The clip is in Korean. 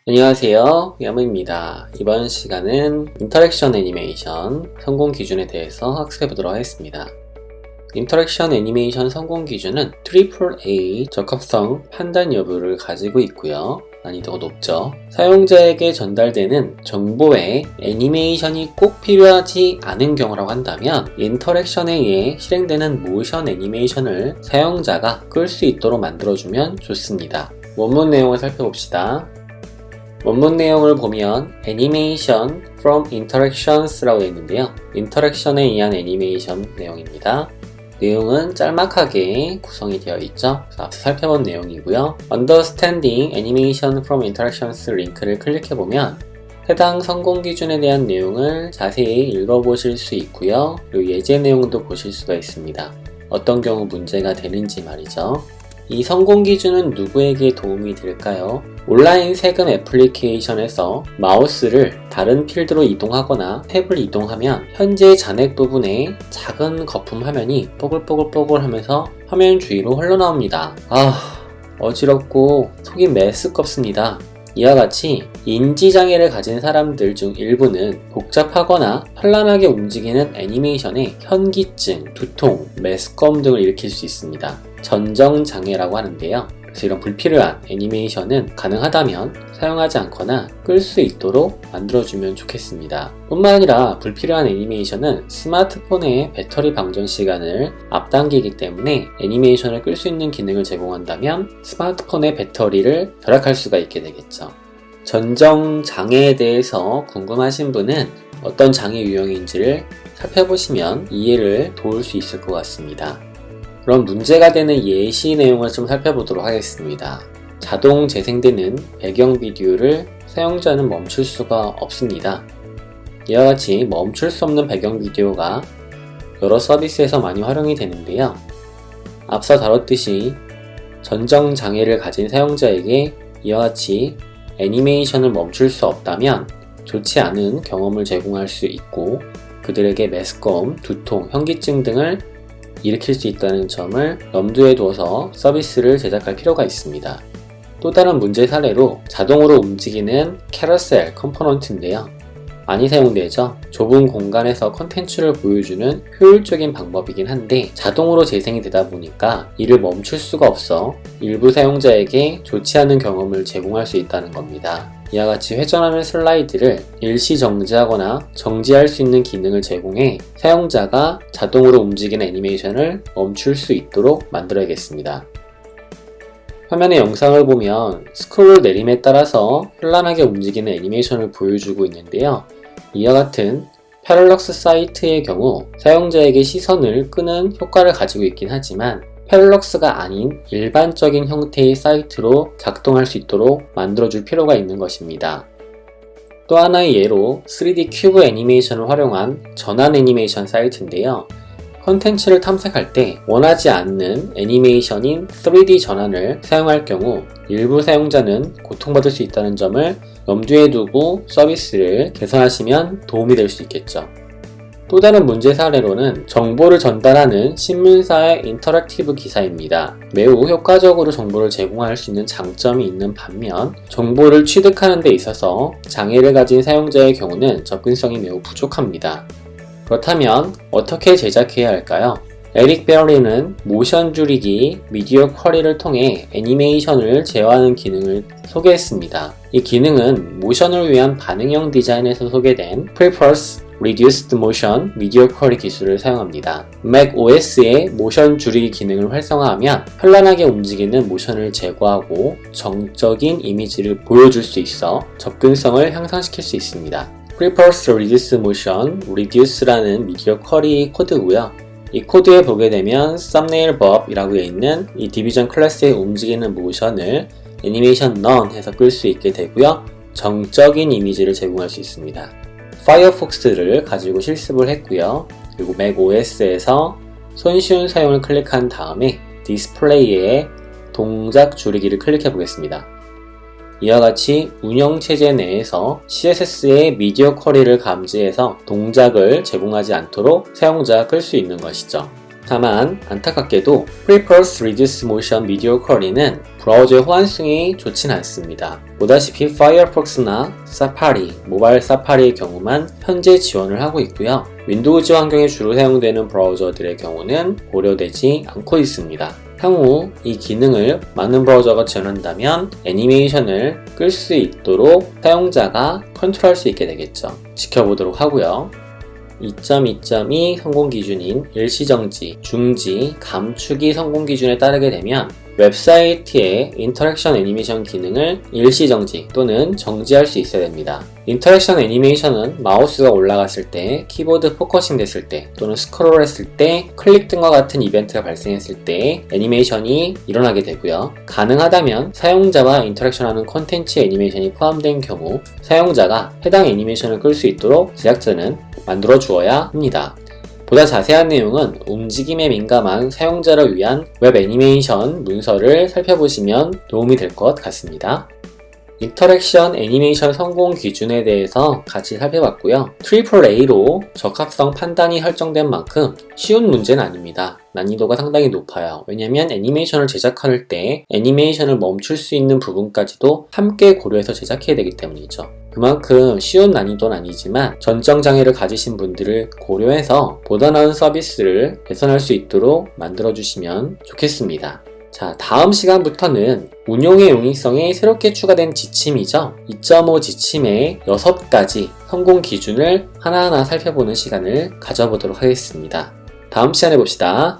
안녕하세요, 야무입니다. 이번 시간은 인터랙션 애니메이션 성공 기준에 대해서 학습해 보도록 하겠습니다. 인터랙션 애니메이션 성공 기준은 AAA 적합성 판단 여부를 가지고 있고요. 난이도가 높죠. 사용자에게 전달되는 정보에 애니메이션이 꼭 필요하지 않은 경우라고 한다면 인터랙션에 의해 실행되는 모션 애니메이션을 사용자가 끌 수 있도록 만들어주면 좋습니다. 원문 내용을 살펴봅시다. 원문 내용을 보면 Animation from Interactions 라고 되어 있는데요. 인터랙션에 의한 애니메이션 내용입니다. 내용은 짤막하게 구성이 되어 있죠. 앞서 살펴본 내용이고요. Understanding Animation from Interactions 링크를 클릭해보면 해당 성공 기준에 대한 내용을 자세히 읽어보실 수 있고요. 그리고 예제 내용도 보실 수가 있습니다. 어떤 경우 문제가 되는지 말이죠. 이 성공 기준은 누구에게 도움이 될까요? 온라인 세금 애플리케이션에서 마우스를 다른 필드로 이동하거나 탭을 이동하면 현재 잔액 부분에 작은 거품 화면이 뽀글뽀글 하면서 화면 주위로 흘러나옵니다. 어지럽고 속이 메스껍습니다. 이와 같이 인지장애를 가진 사람들 중 일부는 복잡하거나 현란하게 움직이는 애니메이션에 현기증, 두통, 메스꺼움 등을 일으킬 수 있습니다. 전정장애라고 하는데요. 그래서 이런 불필요한 애니메이션은 가능하다면 사용하지 않거나 끌 수 있도록 만들어주면 좋겠습니다. 뿐만 아니라 불필요한 애니메이션은 스마트폰의 배터리 방전 시간을 앞당기기 때문에 애니메이션을 끌 수 있는 기능을 제공한다면 스마트폰의 배터리를 절약할 수가 있게 되겠죠. 전정장애에 대해서 궁금하신 분은 어떤 장애 유형인지를 살펴보시면 이해를 도울 수 있을 것 같습니다. 그럼 문제가 되는 예시 내용을 좀 살펴보도록 하겠습니다. 자동 재생되는 배경 비디오를 사용자는 멈출 수가 없습니다. 이와 같이 멈출 수 없는 배경 비디오가 여러 서비스에서 많이 활용이 되는데요. 앞서 다뤘듯이 전정 장애를 가진 사용자에게 이와 같이 애니메이션을 멈출 수 없다면 좋지 않은 경험을 제공할 수 있고 그들에게 메스꺼움, 두통, 현기증 등을 일으킬 수 있다는 점을 염두에 두어서 서비스를 제작할 필요가 있습니다. 또 다른 문제 사례로 자동으로 움직이는 캐러셀 컴포넌트인데요. 많이 사용되죠. 좁은 공간에서 컨텐츠를 보여주는 효율적인 방법이긴 한데 자동으로 재생이 되다 보니까 이를 멈출 수가 없어 일부 사용자에게 좋지 않은 경험을 제공할 수 있다는 겁니다. 이와 같이 회전하는 슬라이드를 일시 정지하거나 정지할 수 있는 기능을 제공해 사용자가 자동으로 움직이는 애니메이션을 멈출 수 있도록 만들어야겠습니다. 화면의 영상을 보면 스크롤 내림에 따라서 현란하게 움직이는 애니메이션을 보여주고 있는데요. 이와 같은 패럴럭스 사이트의 경우 사용자에게 시선을 끄는 효과를 가지고 있긴 하지만 패럴럭스가 아닌 일반적인 형태의 사이트로 작동할 수 있도록 만들어줄 필요가 있는 것입니다. 또 하나의 예로 3D 큐브 애니메이션을 활용한 전환 애니메이션 사이트인데요. 컨텐츠를 탐색할 때 원하지 않는 애니메이션인 3D 전환을 사용할 경우 일부 사용자는 고통받을 수 있다는 점을 염두에 두고 서비스를 개선하시면 도움이 될 수 있겠죠. 또 다른 문제 사례로는 정보를 전달하는 신문사의 인터랙티브 기사입니다. 매우 효과적으로 정보를 제공할 수 있는 장점이 있는 반면 정보를 취득하는 데 있어서 장애를 가진 사용자의 경우는 접근성이 매우 부족합니다. 그렇다면 어떻게 제작해야 할까요? 에릭 베리는 모션 줄이기 미디어 쿼리를 통해 애니메이션을 제어하는 기능을 소개했습니다. 이 기능은 모션을 위한 반응형 디자인에서 소개된 Prefers Reduced Motion Media Query 기술을 사용합니다. Mac OS의 모션 줄이기 기능을 활성화하면 현란하게 움직이는 모션을 제거하고 정적인 이미지를 보여줄 수 있어 접근성을 향상시킬 수 있습니다. Prefers Reduced Motion Reduce라는 미디어 쿼리 코드고요. 이 코드에 보게 되면 썸네일 법이라고 되어 있는 이 디비전 클래스의 움직이는 모션을 애니메이션 None 해서 끌 수 있게 되고요. 정적인 이미지를 제공할 수 있습니다. 파이어폭스를 가지고 실습을 했고요. 그리고 맥 OS에서 손쉬운 사용을 클릭한 다음에 디스플레이에 동작 줄이기를 클릭해 보겠습니다. 이와 같이 운영체제 내에서 CSS의 미디어 쿼리를 감지해서 동작을 제공하지 않도록 사용자가 끌 수 있는 것이죠. 다만 안타깝게도 Prefers Reduce Motion Video Query는 브라우저의 호환성이 좋진 않습니다. 보다시피 파이어폭스나 사파리, 모바일 사파리의 경우만 현재 지원을 하고 있고요. 윈도우즈 환경에 주로 사용되는 브라우저들의 경우는 고려되지 않고 있습니다. 향후 이 기능을 많은 브라우저가 지원한다면 애니메이션을 끌 수 있도록 사용자가 컨트롤할 수 있게 되겠죠. 지켜보도록 하고요. 2.2.2 성공기준인 일시정지, 중지, 감축이 성공기준에 따르게 되면 웹사이트의 인터랙션 애니메이션 기능을 일시정지 또는 정지할 수 있어야 됩니다. 인터랙션 애니메이션은 마우스가 올라갔을 때, 키보드 포커싱 됐을 때, 또는 스크롤 했을 때, 클릭 등과 같은 이벤트가 발생했을 때 애니메이션이 일어나게 되고요. 가능하다면 사용자와 인터랙션하는 콘텐츠 애니메이션이 포함된 경우 사용자가 해당 애니메이션을 끌 수 있도록 제작자는 만들어 주어야 합니다. 보다 자세한 내용은 움직임에 민감한 사용자를 위한 웹 애니메이션 문서를 살펴보시면 도움이 될 것 같습니다. 인터랙션 애니메이션 성공 기준에 대해서 같이 살펴봤고요. AAA로 적합성 판단이 설정된 만큼 쉬운 문제는 아닙니다. 난이도가 상당히 높아요. 왜냐면 애니메이션을 제작할 때 애니메이션을 멈출 수 있는 부분까지도 함께 고려해서 제작해야 되기 때문이죠. 그만큼 쉬운 난이도는 아니지만 전정장애를 가지신 분들을 고려해서 보다 나은 서비스를 개선할 수 있도록 만들어주시면 좋겠습니다. 자, 다음 시간부터는 운용의 용이성에 새롭게 추가된 지침이죠. 2.5 지침의 6가지 성공 기준을 하나하나 살펴보는 시간을 가져보도록 하겠습니다. 다음 시간에 봅시다.